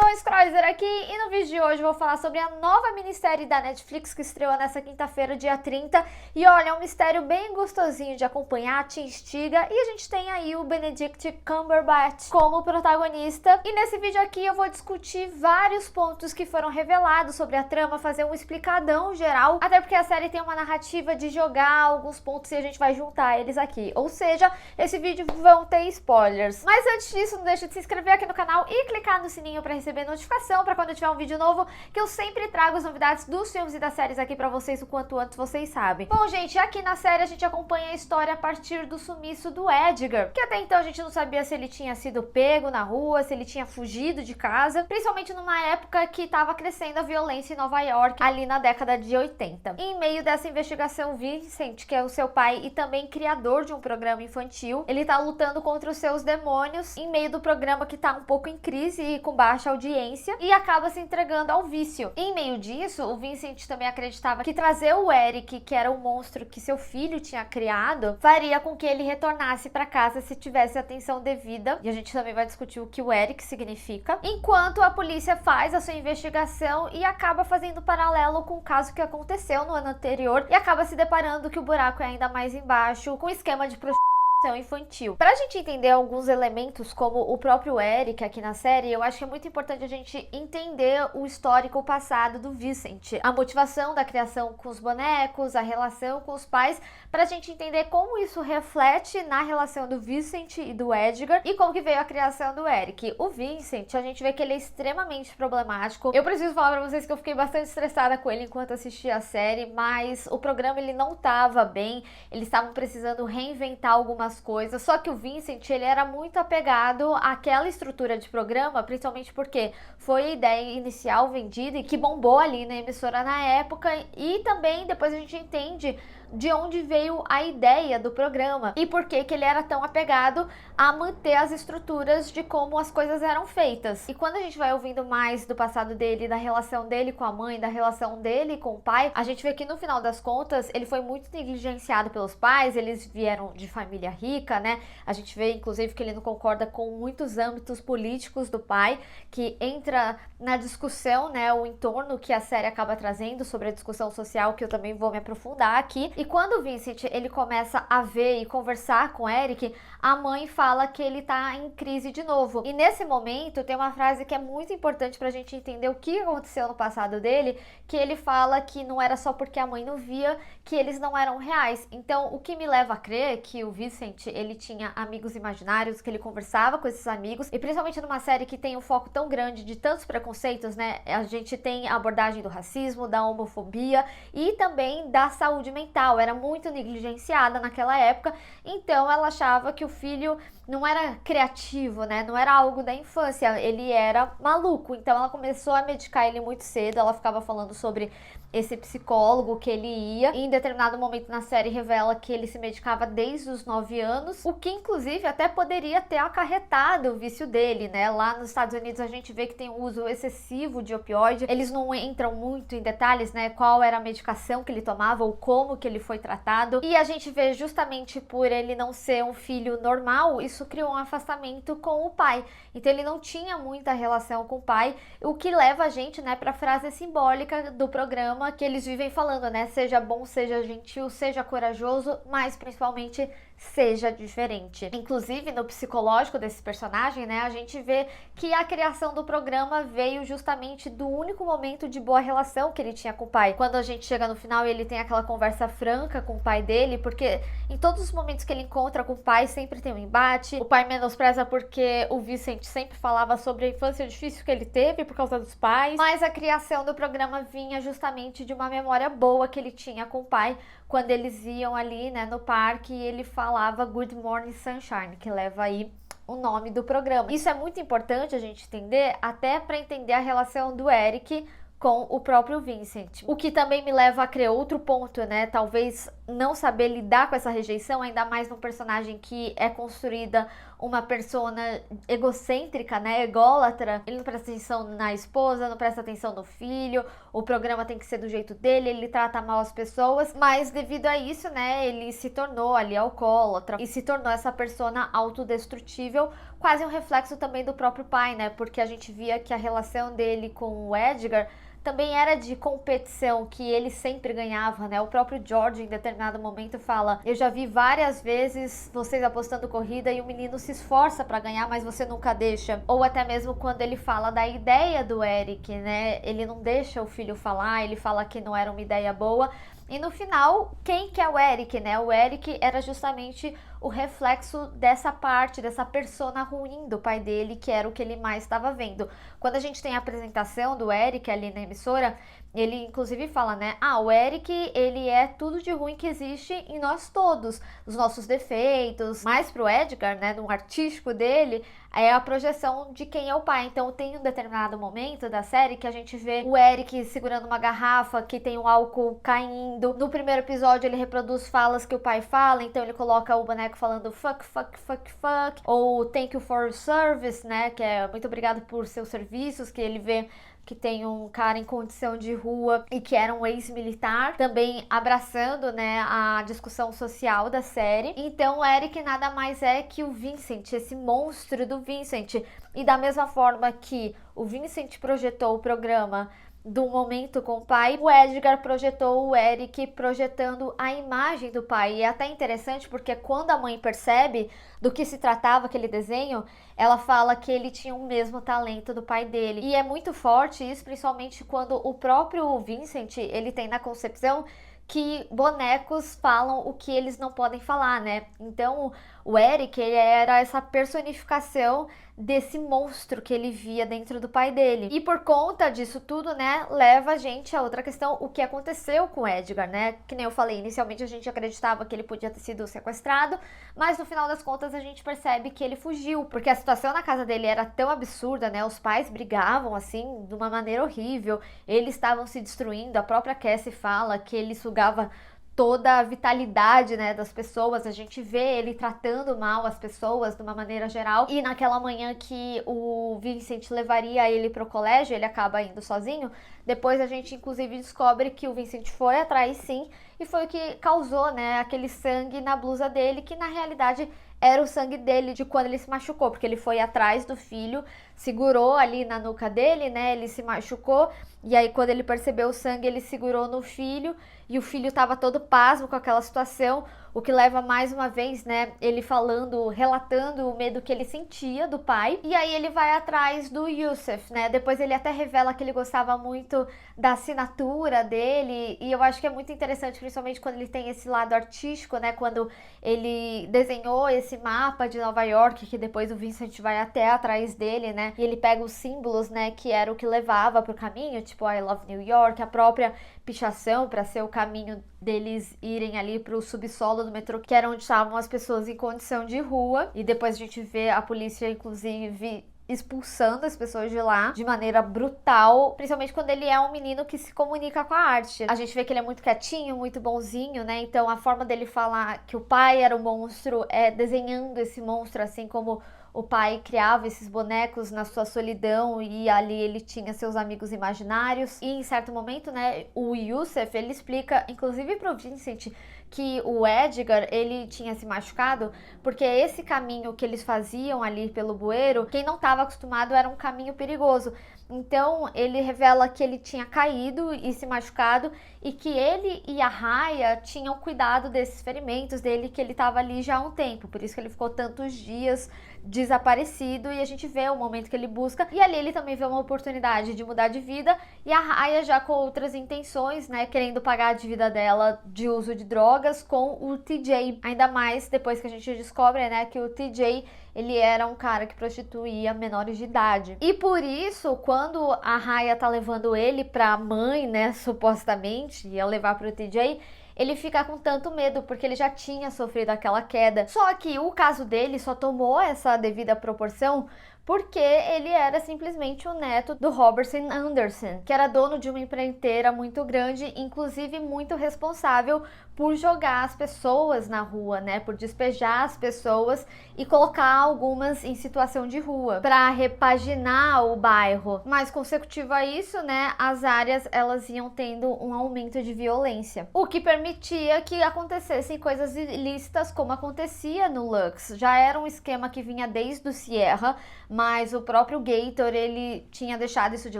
Dois Kreuzer aqui e no vídeo de hoje eu vou falar sobre a nova minissérie da Netflix que estreou nessa quinta-feira, dia 30. E olha, é um mistério bem gostosinho de acompanhar, te instiga, e a gente tem aí o Benedict Cumberbatch como protagonista. E nesse vídeo aqui eu vou discutir vários pontos que foram revelados sobre a trama, fazer um explicadão geral, até porque a série tem uma narrativa de jogar alguns pontos e a gente vai juntar eles aqui. Ou seja, esse vídeo vão ter spoilers. Mas antes disso, não deixa de se inscrever aqui no canal e clicar no sininho para receber notificação para quando eu tiver um vídeo novo, que eu sempre trago as novidades dos filmes e das séries aqui para vocês o quanto antes vocês sabem. Bom, gente, aqui na série a gente acompanha a história a partir do sumiço do Edgar, que até então a gente não sabia se ele tinha sido pego na rua, se ele tinha fugido de casa, principalmente numa época que estava crescendo a violência em Nova York, ali na década de 80. E em meio dessa investigação, Vincent, que é o seu pai e também criador de um programa infantil, ele tá lutando contra os seus demônios em meio do programa que tá um pouco em crise e com baixa audiência, e acaba se entregando ao vício. E em meio disso, o Vincent também acreditava que trazer o Eric, que era o monstro que seu filho tinha criado, faria com que ele retornasse para casa se tivesse atenção devida, e a gente também vai discutir o que o Eric significa, enquanto a polícia faz a sua investigação e acaba fazendo paralelo com o caso que aconteceu no ano anterior, e acaba se deparando que o buraco é ainda mais embaixo, com o esquema de prostituição infantil. Pra gente entender alguns elementos como o próprio Eric aqui na série, eu acho que é muito importante a gente entender o histórico, o passado do Vincent, a motivação da criação com os bonecos, a relação com os pais, pra gente entender como isso reflete na relação do Vincent e do Edgar e como que veio a criação do Eric. O Vincent, a gente vê que ele é extremamente problemático. Eu preciso falar pra vocês que eu fiquei bastante estressada com ele enquanto assistia a série, mas o programa ele não tava bem, eles estavam precisando reinventar algumas coisas, só que o Vincent ele era muito apegado àquela estrutura de programa, principalmente porque foi a ideia inicial vendida e que bombou ali na emissora na época, e também depois a gente entende de onde veio a ideia do programa e por que que ele era tão apegado a manter as estruturas de como as coisas eram feitas. E quando a gente vai ouvindo mais do passado dele, da relação dele com a mãe, da relação dele com o pai, a gente vê que no final das contas ele foi muito negligenciado pelos pais, eles vieram de família rica, né? A gente vê inclusive que ele não concorda com muitos âmbitos políticos do pai, que entra na discussão, né, o entorno que a série acaba trazendo sobre a discussão social, que eu também vou me aprofundar aqui. E quando o Vincent ele começa a ver e conversar com o Eric, a mãe fala que ele tá em crise de novo. E nesse momento tem uma frase que é muito importante pra gente entender o que aconteceu no passado dele, que ele fala que não era só porque a mãe não via, que eles não eram reais. Então o que me leva a crer que o Vincent ele tinha amigos imaginários, que ele conversava com esses amigos, e principalmente numa série que tem um foco tão grande de tantos preconceitos, né? A gente tem a abordagem do racismo, da homofobia e também da saúde mental. Era muito negligenciada naquela época, então ela achava que o filho não era criativo, né? Não era algo da infância, ele era maluco. Então ela começou a medicar ele muito cedo, ela ficava falando sobre esse psicólogo que ele ia, e em determinado momento na série revela que ele se medicava desde os 9 anos, o que inclusive até poderia ter acarretado o vício dele, né? Lá nos Estados Unidos a gente vê que tem um uso excessivo de opioide, eles não entram muito em detalhes, né, qual era a medicação que ele tomava ou como que ele foi tratado, e a gente vê justamente por ele não ser um filho normal, isso criou um afastamento com o pai, então ele não tinha muita relação com o pai, o que leva a gente, né, pra frase simbólica do programa que eles vivem falando, né? Seja bom, seja gentil, seja corajoso, mas principalmente seja diferente. Inclusive, no psicológico desse personagem, né, a gente vê que a criação do programa veio justamente do único momento de boa relação que ele tinha com o pai. Quando a gente chega no final e ele tem aquela conversa franca com o pai dele, porque em todos os momentos que ele encontra com o pai sempre tem um embate. O pai menospreza porque o Vincent sempre falava sobre a infância difícil que ele teve por causa dos pais, mas a criação do programa vinha justamente de uma memória boa que ele tinha com o pai, quando eles iam ali, né, no parque, e ele falava Good Morning Sunshine, que leva aí o nome do programa. Isso é muito importante a gente entender, até para entender a relação do Eric com o próprio Vincent. O que também me leva a crer outro ponto, né? Talvez não saber lidar com essa rejeição, ainda mais num personagem que é construída uma persona egocêntrica, né? Ególatra. Ele não presta atenção na esposa, não presta atenção no filho, o programa tem que ser do jeito dele, ele trata mal as pessoas, mas devido a isso, né, ele se tornou ali alcoólatra e se tornou essa persona autodestrutível quase um reflexo também do próprio pai, né? Porque a gente via que a relação dele com o Edgar também era de competição, que ele sempre ganhava, né? O próprio George, em determinado momento, fala: eu já vi várias vezes vocês apostando corrida e o menino se esforça para ganhar, mas você nunca deixa. Ou até mesmo quando ele fala da ideia do Eric, né? Ele não deixa o filho falar, ele fala que não era uma ideia boa. E no final, quem que é o Eric, né? O Eric era justamente o reflexo dessa parte, dessa persona ruim do pai dele, que era o que ele mais estava vendo. Quando a gente tem a apresentação do Eric ali na emissora, ele inclusive fala, né? O Eric, ele é tudo de ruim que existe em nós todos, os nossos defeitos. Mas pro Edgar, né, no artístico dele, é a projeção de quem é o pai. Então tem um determinado momento da série que a gente vê o Eric segurando uma garrafa que tem um álcool caindo. No primeiro episódio ele reproduz falas que o pai fala, então ele coloca o boneco falando fuck, fuck, fuck, fuck, ou thank you for your service, né, que é muito obrigado por seus serviços, que ele vê que tem um cara em condição de rua e que era um ex-militar, também abraçando, né, a discussão social da série. Então o Eric nada mais é que o Vincent, esse monstro do Vincent. E da mesma forma que o Vincent projetou o programa do momento com o pai, o Edgar projetou o Eric projetando a imagem do pai. E é até interessante porque quando a mãe percebe do que se tratava aquele desenho, ela fala que ele tinha o mesmo talento do pai dele. E é muito forte isso, principalmente quando o próprio Vincent, ele tem na concepção que bonecos falam o que eles não podem falar, né? Então, o Eric, ele era essa personificação desse monstro que ele via dentro do pai dele. E por conta disso tudo, né, leva a gente a outra questão, o que aconteceu com o Edgar, né? Que nem eu falei, inicialmente a gente acreditava que ele podia ter sido sequestrado, mas no final das contas a gente percebe que ele fugiu, porque a situação na casa dele era tão absurda, né? Os pais brigavam, assim, de uma maneira horrível, eles estavam se destruindo, a própria Cassie fala que ele sugava toda a vitalidade, né, das pessoas. A gente vê ele tratando mal as pessoas de uma maneira geral. E naquela manhã que o Vincent levaria ele pro colégio, ele acaba indo sozinho. Depois a gente inclusive descobre que o Vincent foi atrás sim, e foi o que causou, né, aquele sangue na blusa dele, que na realidade era o sangue dele de quando ele se machucou, porque ele foi atrás do filho, segurou ali na nuca dele, né, ele se machucou, e aí quando ele percebeu o sangue, ele segurou no filho, e o filho tava todo pasmo com aquela situação, o que leva mais uma vez, né, ele falando, relatando o medo que ele sentia do pai, e aí ele vai atrás do Yusuf, né, depois ele até revela que ele gostava muito da assinatura dele, e eu acho que é muito interessante, principalmente quando ele tem esse lado artístico, né, quando ele desenhou esse mapa de Nova York, que depois o Vincent vai até atrás dele, né, e ele pega os símbolos, né, que era o que levava pro caminho, tipo I Love New York, a própria pichação para ser o caminho deles irem ali pro subsolo do metrô, que era onde estavam as pessoas em condição de rua, e depois a gente vê a polícia, inclusive, expulsando as pessoas de lá de maneira brutal, principalmente quando ele é um menino que se comunica com a arte. A gente vê que ele é muito quietinho, muito bonzinho, né? Então a forma dele falar que o pai era um monstro é desenhando esse monstro, assim como o pai criava esses bonecos na sua solidão e ali ele tinha seus amigos imaginários. E em certo momento, né, o Yusuf, ele explica, inclusive pro Vincent, que o Edgar, ele tinha se machucado porque esse caminho que eles faziam ali pelo bueiro, quem não estava acostumado, era um caminho perigoso. Então ele revela que ele tinha caído e se machucado e que ele e a Raya tinham cuidado desses ferimentos dele, que ele estava ali já há um tempo, por isso que ele ficou tantos dias desaparecido, e a gente vê o momento que ele busca, e ali ele também vê uma oportunidade de mudar de vida, e a Raya já com outras intenções, né, querendo pagar a dívida dela de uso de drogas com o TJ, ainda mais depois que a gente descobre, né, que o TJ, ele era um cara que prostituía menores de idade. E por isso, quando a Raya tá levando ele pra mãe, né, supostamente, ia levar pro TJ, ele fica com tanto medo, porque ele já tinha sofrido aquela queda. Só que o caso dele só tomou essa devida proporção porque ele era simplesmente o neto do Robertson Anderson, que era dono de uma empreiteira muito grande, inclusive muito responsável por jogar as pessoas na rua, né, por despejar as pessoas e colocar algumas em situação de rua, para repaginar o bairro. Mas consecutivo a isso, né, as áreas elas iam tendo um aumento de violência, o que permitia que acontecessem coisas ilícitas como acontecia no Lux. Já era um esquema que vinha desde o Sierra, mas o próprio Gator, ele tinha deixado isso de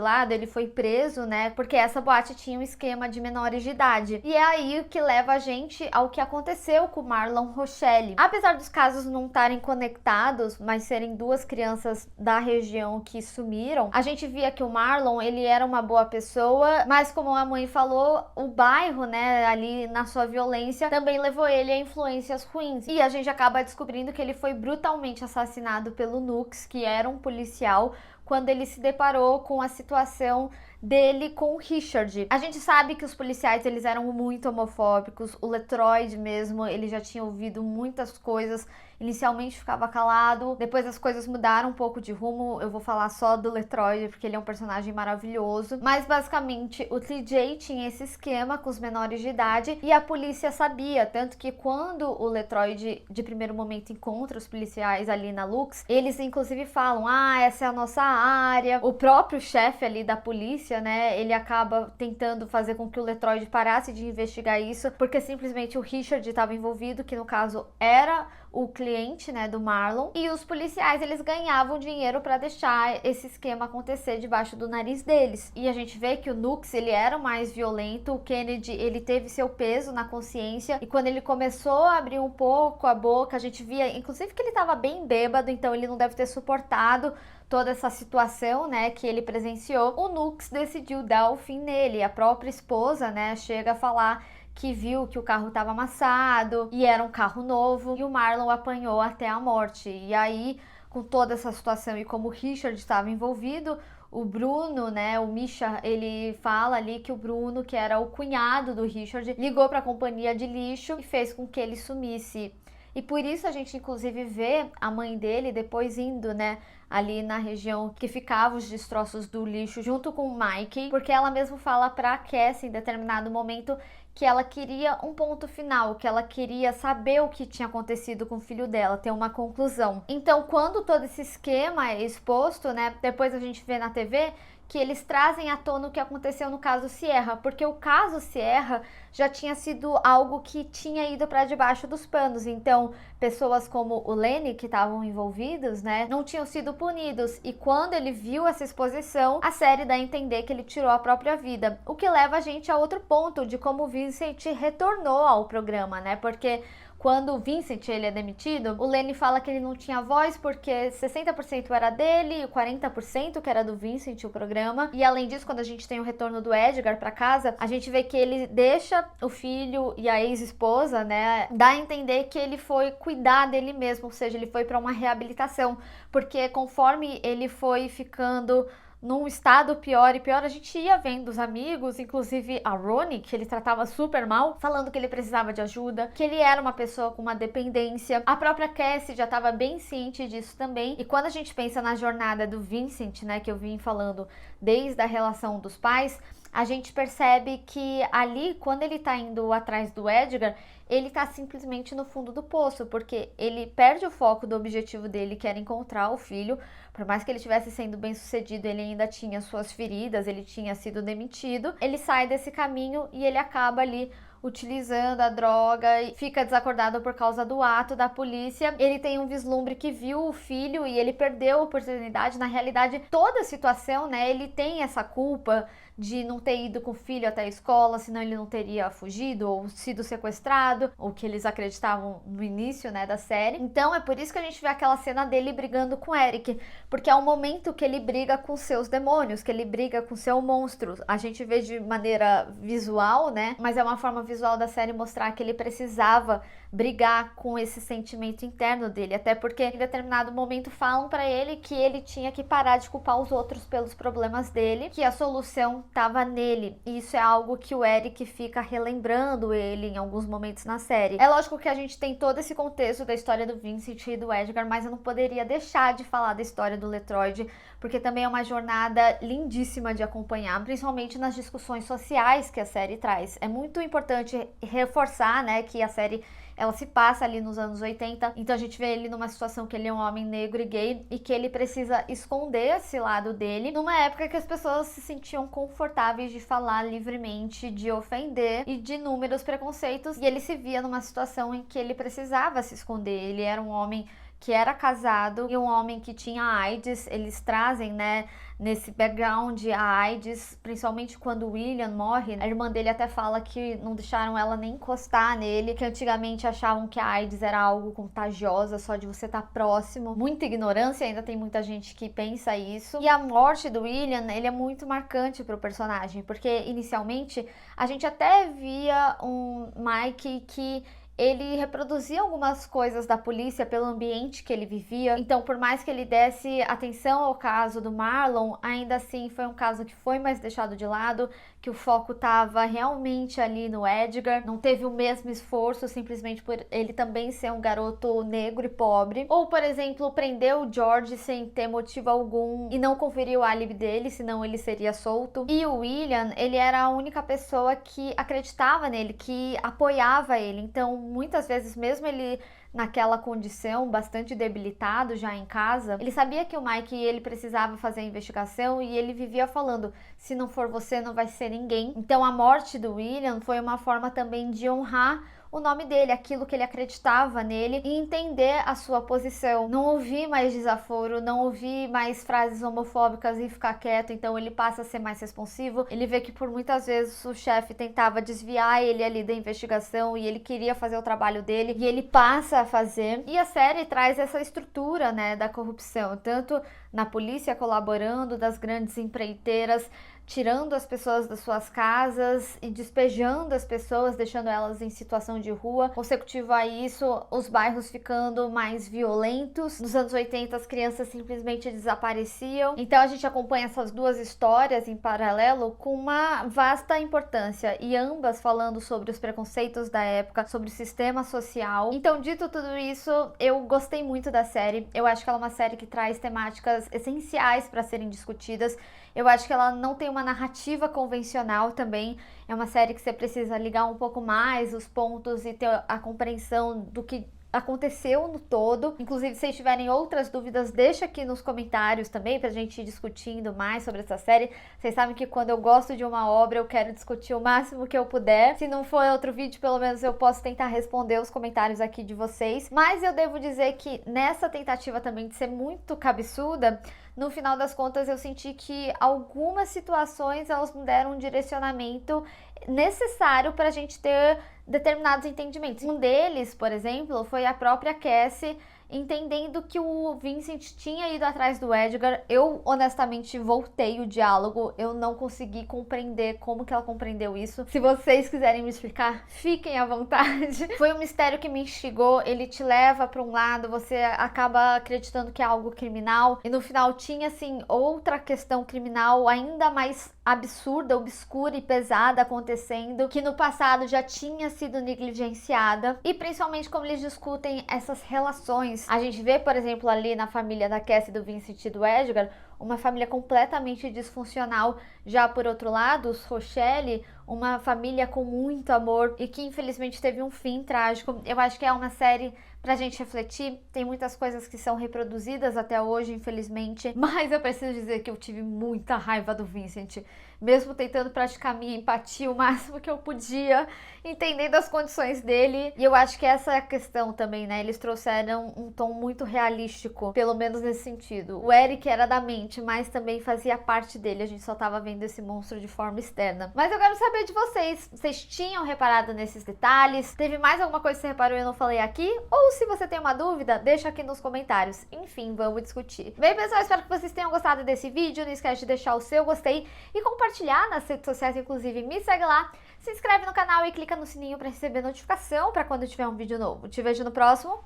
lado, ele foi preso, né, porque essa boate tinha um esquema de menores de idade. E é aí que leva a gente ao que aconteceu com Marlon Rochelle. Apesar dos casos não estarem conectados, mas serem duas crianças da região que sumiram, a gente via que o Marlon, ele era uma boa pessoa, mas como a mãe falou, o bairro, né, ali na sua violência, também levou ele a influências ruins. E a gente acaba descobrindo que ele foi brutalmente assassinado pelo Nux, que era um policial, quando ele se deparou com a situação dele com o Richard. A gente sabe que os policiais, eles eram muito homofóbicos, o Letroyd mesmo, ele já tinha ouvido muitas coisas, inicialmente ficava calado, depois as coisas mudaram um pouco de rumo, eu vou falar só do Letroyd, porque ele é um personagem maravilhoso, mas basicamente o TJ tinha esse esquema com os menores de idade, e a polícia sabia, tanto que quando o Letroyd, de primeiro momento, encontra os policiais ali na Lux, eles inclusive falam, essa é a nossa área. O próprio chefe ali da polícia, né, ele acaba tentando fazer com que o Letroyd parasse de investigar isso, porque simplesmente o Richard estava envolvido, que no caso era o cliente, né, do Marlon, e os policiais, eles ganhavam dinheiro para deixar esse esquema acontecer debaixo do nariz deles. E a gente vê que o Nux, ele era o mais violento, o Kennedy, ele teve seu peso na consciência, e quando ele começou a abrir um pouco a boca, a gente via, inclusive, que ele estava bem bêbado, então ele não deve ter suportado toda essa situação, né, que ele presenciou. O Nux decidiu dar o fim nele. A própria esposa, né, chega a falar que viu que o carro estava amassado e era um carro novo, e o Marlon apanhou até a morte. E aí, com toda essa situação e como o Richard estava envolvido, o Bruno, né, o Misha, ele fala ali que o Bruno, que era o cunhado do Richard, ligou para a companhia de lixo e fez com que ele sumisse. E por isso a gente inclusive vê a mãe dele depois indo, né, ali na região que ficavam os destroços do lixo junto com o Mike, porque ela mesmo fala pra Cassie em determinado momento que ela queria um ponto final, que ela queria saber o que tinha acontecido com o filho dela, ter uma conclusão. Então, quando todo esse esquema é exposto, né, depois a gente vê na TV que eles trazem à tona o que aconteceu no caso Sierra, porque o caso Sierra já tinha sido algo que tinha ido para debaixo dos panos, então pessoas como o Lenny, que estavam envolvidos, né, não tinham sido punidos, e quando ele viu essa exposição, a série dá a entender que ele tirou a própria vida, o que leva a gente a outro ponto de como o Vincent retornou ao programa, né, porque quando o Vincent ele é demitido, o Lenny fala que ele não tinha voz porque 60% era dele e 40% que era do Vincent, o programa. E além disso, quando a gente tem o retorno do Edgar para casa, a gente vê que ele deixa o filho e a ex-esposa, né, dá a entender que ele foi cuidar dele mesmo, ou seja, ele foi para uma reabilitação, porque conforme ele foi ficando num estado pior e pior, a gente ia vendo os amigos, inclusive a Ronnie, que ele tratava super mal, falando que ele precisava de ajuda, que ele era uma pessoa com uma dependência. A própria Cassie já estava bem ciente disso também. E quando a gente pensa na jornada do Vincent, né, que eu vim falando desde a relação dos pais, a gente percebe que ali, quando ele tá indo atrás do Edgar, ele tá simplesmente no fundo do poço, porque ele perde o foco do objetivo dele, que era encontrar o filho. Por mais que ele estivesse sendo bem sucedido, ele ainda tinha suas feridas, ele tinha sido demitido. Ele sai desse caminho e ele acaba ali utilizando a droga e fica desacordado por causa do ato da polícia. Ele tem um vislumbre que viu o filho e ele perdeu a oportunidade. Na realidade, toda a situação, né, ele tem essa culpa de não ter ido com o filho até a escola, senão ele não teria fugido ou sido sequestrado, o que eles acreditavam no início, né, da série. Então é por isso que a gente vê aquela cena dele brigando com o Eric, porque é um momento que ele briga com seus demônios, que ele briga com seu monstro. A gente vê de maneira visual, né, mas é uma forma visual da série mostrar que ele precisava brigar com esse sentimento interno dele, até porque em determinado momento falam pra ele que ele tinha que parar de culpar os outros pelos problemas dele, que a solução estava nele, e isso é algo que o Eric fica relembrando ele em alguns momentos na série. É lógico que a gente tem todo esse contexto da história do Vincent e do Edgar, mas eu não poderia deixar de falar da história do Letroyd, porque também é uma jornada lindíssima de acompanhar, principalmente nas discussões sociais que a série traz. É muito importante reforçar, né, que a série ela se passa ali nos anos 80, então a gente vê ele numa situação que ele é um homem negro e gay e que ele precisa esconder esse lado dele, numa época que as pessoas se sentiam confortáveis de falar livremente, de ofender e de inúmeros preconceitos, e ele se via numa situação em que ele precisava se esconder. Ele era um homem que era casado e um homem que tinha AIDS. Eles trazem, né, nesse background a AIDS, principalmente quando o William morre. A irmã dele até fala que não deixaram ela nem encostar nele, que antigamente achavam que a AIDS era algo contagiosa, só de você estar próximo. Muita ignorância, ainda tem muita gente que pensa isso. E a morte do William, ele é muito marcante pro personagem, porque inicialmente a gente até via um Mike que ele reproduzia algumas coisas da polícia pelo ambiente que ele vivia. Então, por mais que ele desse atenção ao caso do Marlon, ainda assim foi um caso que foi mais deixado de lado, que o foco estava realmente ali no Edgar. Não teve o mesmo esforço simplesmente por ele também ser um garoto negro e pobre. Ou, por exemplo, prender o George sem ter motivo algum e não conferir o álibi dele, senão ele seria solto. E o William, ele era a única pessoa que acreditava nele, que apoiava ele. Então, muitas vezes, mesmo ele naquela condição, bastante debilitado já em casa, ele sabia que o Mike ele precisava fazer a investigação e ele vivia falando: se não for você, não vai ser ninguém. Então a morte do William foi uma forma também de honrar o nome dele, aquilo que ele acreditava nele, e entender a sua posição. Não ouvir mais desaforo, não ouvir mais frases homofóbicas e ficar quieto. Então ele passa a ser mais responsivo. Ele vê que por muitas vezes o chefe tentava desviar ele ali da investigação e ele queria fazer o trabalho dele, e ele passa a fazer. E a série traz essa estrutura, né, da corrupção, tanto na polícia colaborando, das grandes empreiteiras tirando as pessoas das suas casas e despejando as pessoas, deixando elas em situação de rua. Consecutivo a isso, os bairros ficando mais violentos. Nos anos 80, as crianças simplesmente desapareciam. Então a gente acompanha essas duas histórias em paralelo com uma vasta importância, e ambas falando sobre os preconceitos da época, sobre o sistema social. Então, dito tudo isso, eu gostei muito da série. Eu acho que ela é uma série que traz temáticas essenciais para serem discutidas. Eu acho que ela não tem uma narrativa convencional também. É uma série que você precisa ligar um pouco mais os pontos e ter a compreensão do que aconteceu no todo. Inclusive, se vocês tiverem outras dúvidas, deixa aqui nos comentários também pra gente ir discutindo mais sobre essa série. Vocês sabem que quando eu gosto de uma obra, eu quero discutir o máximo que eu puder. Se não for outro vídeo, pelo menos eu posso tentar responder os comentários aqui de vocês. Mas eu devo dizer que nessa tentativa também de ser muito cabeçuda, no final das contas eu senti que algumas situações elas não deram um direcionamento necessário para a gente ter determinados entendimentos. Um deles, por exemplo, foi a própria Cassie entendendo que o Vincent tinha ido atrás do Edgar. Eu, honestamente, voltei o diálogo. Eu não consegui compreender como que ela compreendeu isso. Se vocês quiserem me explicar, fiquem à vontade. Foi um mistério que me instigou. Ele te leva para um lado, você acaba acreditando que é algo criminal. E no final tinha, assim, outra questão criminal ainda mais absurda, obscura e pesada acontecendo, que no passado já tinha sido negligenciada. E principalmente como eles discutem essas relações. A gente vê, por exemplo, ali na família da Cassie, do Vincent e do Edgar, uma família completamente disfuncional. Já por outro lado, os Rochelle, uma família com muito amor e que infelizmente teve um fim trágico. Eu acho que é uma série pra gente refletir. Tem muitas coisas que são reproduzidas até hoje, infelizmente, mas eu preciso dizer que eu tive muita raiva do Vincent, mesmo tentando praticar minha empatia o máximo que eu podia, entendendo as condições dele. E eu acho que essa é a questão também, né? Eles trouxeram um tom muito realístico, pelo menos nesse sentido. O Eric era da mente, mas também fazia parte dele. A gente só tava vendo esse monstro de forma externa. Mas eu quero saber de vocês. Vocês tinham reparado nesses detalhes? Teve mais alguma coisa que você reparou e eu não falei aqui? Ou Ou se você tem uma dúvida, deixa aqui nos comentários. Enfim, vamos discutir. Bem, pessoal, espero que vocês tenham gostado desse vídeo. Não esquece de deixar o seu gostei e compartilhar nas redes sociais, inclusive me segue lá. Se inscreve no canal e clica no sininho para receber notificação para quando tiver um vídeo novo. Te vejo no próximo.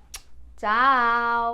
Tchau!